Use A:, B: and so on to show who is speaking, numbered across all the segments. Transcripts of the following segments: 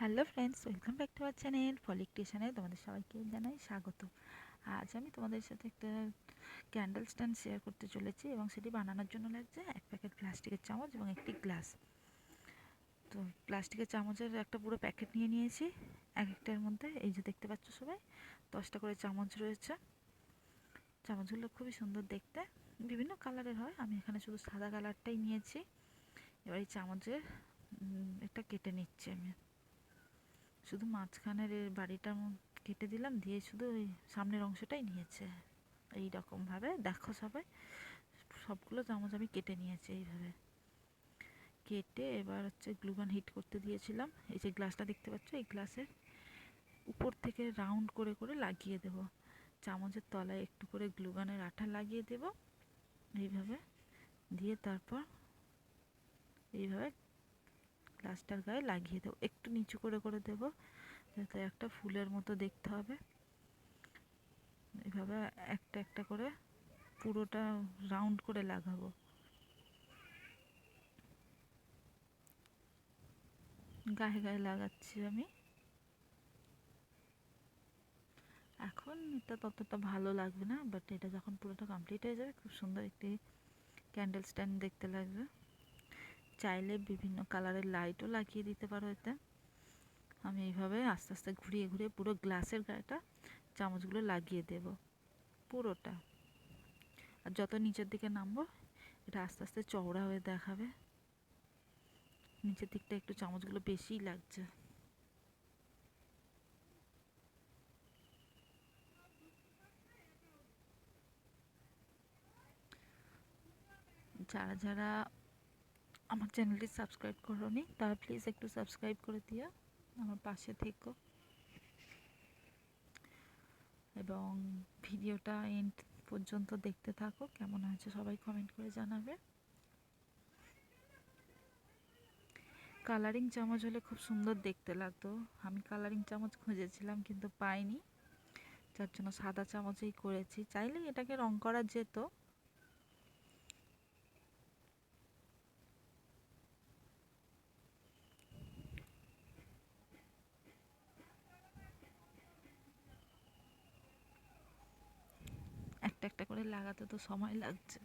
A: Hello friends, welcome back to our channel folic টিউশনে তোমাদের সবাইকে জানাই স্বাগত। আজ আমি তোমাদের সাথে একটা ক্যান্ডেল স্ট্যান্ড শেয়ার করতে চলেছি এবং সেটি বানানোর জন্য লাগছে এক প্যাকেট প্লাস্টিকের চামচ এবং একটি গ্লাস। তো প্লাস্টিকের চামচের একটা পুরো প্যাকেট নিয়ে নিয়েছি। এক একটার মধ্যে এই যে দেখতে পাচ্ছ সবাই 10টা করে চামচ রয়েছে। চামচগুলো খুবই সুন্দর দেখতে, বিভিন্ন কালারের হয়, আমি এখানে শুধু সাদা কালারটাই নিয়েছি। এবার এই চামচের একটা কেটে নিচ্ছি আমি, শুধু মাঝখানের বাড়িটা কেটে দিলাম, দিয়ে শুধু ওই সামনের অংশটাই নিয়েছে। এই রকমভাবে দেখো সবাই, সবগুলো চামচ আমি কেটে নিয়েছি এইভাবে কেটে। এবার হচ্ছে গ্লুগান হিট করতে দিয়েছিলাম। এই যে গ্লাসটা দেখতে পাচ্ছ, এই গ্লাসের উপর থেকে রাউন্ড করে করে লাগিয়ে দেব। চামচের তলায় একটু করে গ্লুগানের আঠা লাগিয়ে দেব এইভাবে, দিয়ে তারপর এইভাবে গ্লাসটার গায়ে লাগিয়ে দেবো। একটু নিচু করে করে দেবো যাতে একটা ফুলের মতো দেখতে হবে। এভাবে একটা একটা করে পুরোটা রাউন্ড করে লাগাবো। গায়ে গায়ে লাগাচ্ছি আমি। এখন এটা ততটা ভালো লাগবে না, বাট এটা যখন পুরোটা কমপ্লিট হয়ে যাবে খুব সুন্দর একটি ক্যান্ডেল স্ট্যান্ড দেখতে লাগবে। চাইলে বিভিন্ন কালারের লাইটও লাগিয়ে দিতে পারো এতে। আমি এইভাবে আস্তে আস্তে ঘুরিয়ে ঘুরিয়ে পুরো গ্লাসের গায়েটা চামচগুলো লাগিয়ে দেব পুরোটা। আর যত নিচের দিকে নামবো এটা আস্তে আস্তে চওড়া হয়ে দেখাবে। নিচের দিকটা একটু চামচগুলো বেশিই লাগছে। যারা যারা আমার চ্যানেলটি সাবস্ক্রাইব করোনি তারা প্লিজ একটু সাবস্ক্রাইব করে দিও, আমার পাশে থেকো এবং ভিডিওটা এন্ড পর্যন্ত দেখতে থাকো। কেমন হয়েছে সবাই কমেন্ট করে জানাবে। কালারিং চামচ হলে খুব সুন্দর দেখতে লাগতো। আমি কালারিং চামচ খুঁজেছিলাম কিন্তু পাইনি, যার জন্য সাদা চামচেই করেছি। চাইলে এটাকে রং করা যেত। একটা একটা করে লাগাতে তো সময় লাগছে।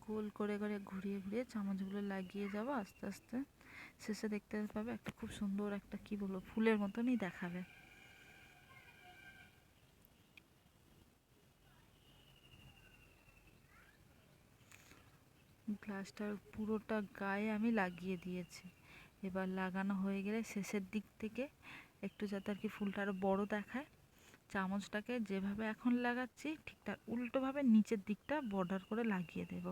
A: গোল করে করে ঘুরিয়ে ঘুরিয়ে চামচগুলো লাগিয়ে যাবো আস্তে আস্তে। শেষে দেখতে পাবে একটা খুব সুন্দর একটা কি বলবো ফুলের মতনই দেখাবে। গ্লাসটার পুরোটা গায়ে আমি লাগিয়ে দিয়েছি। এবার লাগানো হয়ে গেলে শেষের দিক থেকে একটু যাতে আর কি ফুলটা আরও বড় দেখায়, চামচটাকে যেভাবে এখন লাগাচ্ছি ঠিক তার উল্টোভাবে নিচের দিকটা বর্ডার করে লাগিয়ে দেব।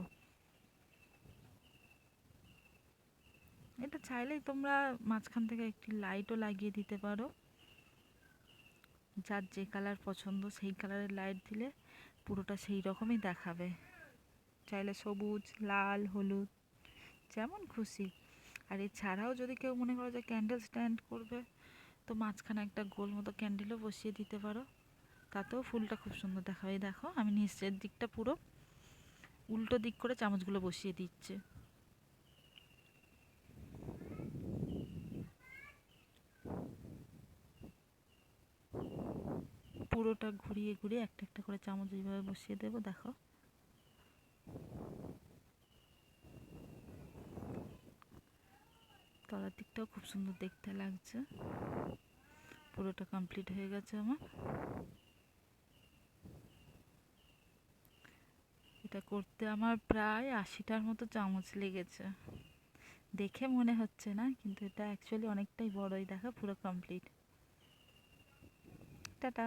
A: এটা চাইলেই তোমরা মাঝখান থেকে একটি লাইটও লাগিয়ে দিতে পারো। যার যে কালার পছন্দ সেই কালারের লাইট দিলে পুরোটা সেই রকমই দেখাবে। চাইলে সবুজ, লাল, হলুদ, যেমন খুশি। আর এছাড়াও যদি কেউ মনে করো যে ক্যান্ডেল স্ট্যান্ড করবে, তো মাঝখানে একটা গোল মতো ক্যান্ডেলও বসিয়ে দিতে পারো, তাতেও ফুলটা খুব সুন্দর দেখাবে। দেখো আমি নিচের দিকটা পুরো উল্টো দিক করে চামচগুলো বসিয়ে দিচ্ছি। পুরোটা ঘুরিয়ে ঘুরিয়ে একটা একটা করে চামচ এইভাবে বসিয়ে দেবো। দেখো তলার দিকটাও খুব সুন্দর দেখতে লাগছে। পুরোটা কমপ্লিট হয়ে গেছে আমার। এটা করতে আমার প্রায় 80টার মতো চামচ লেগেছে। দেখে মনে হচ্ছে না, কিন্তু এটা অ্যাকচুয়ালি অনেকটাই বড়ই। দেখা পুরো কমপ্লিট। টাটা।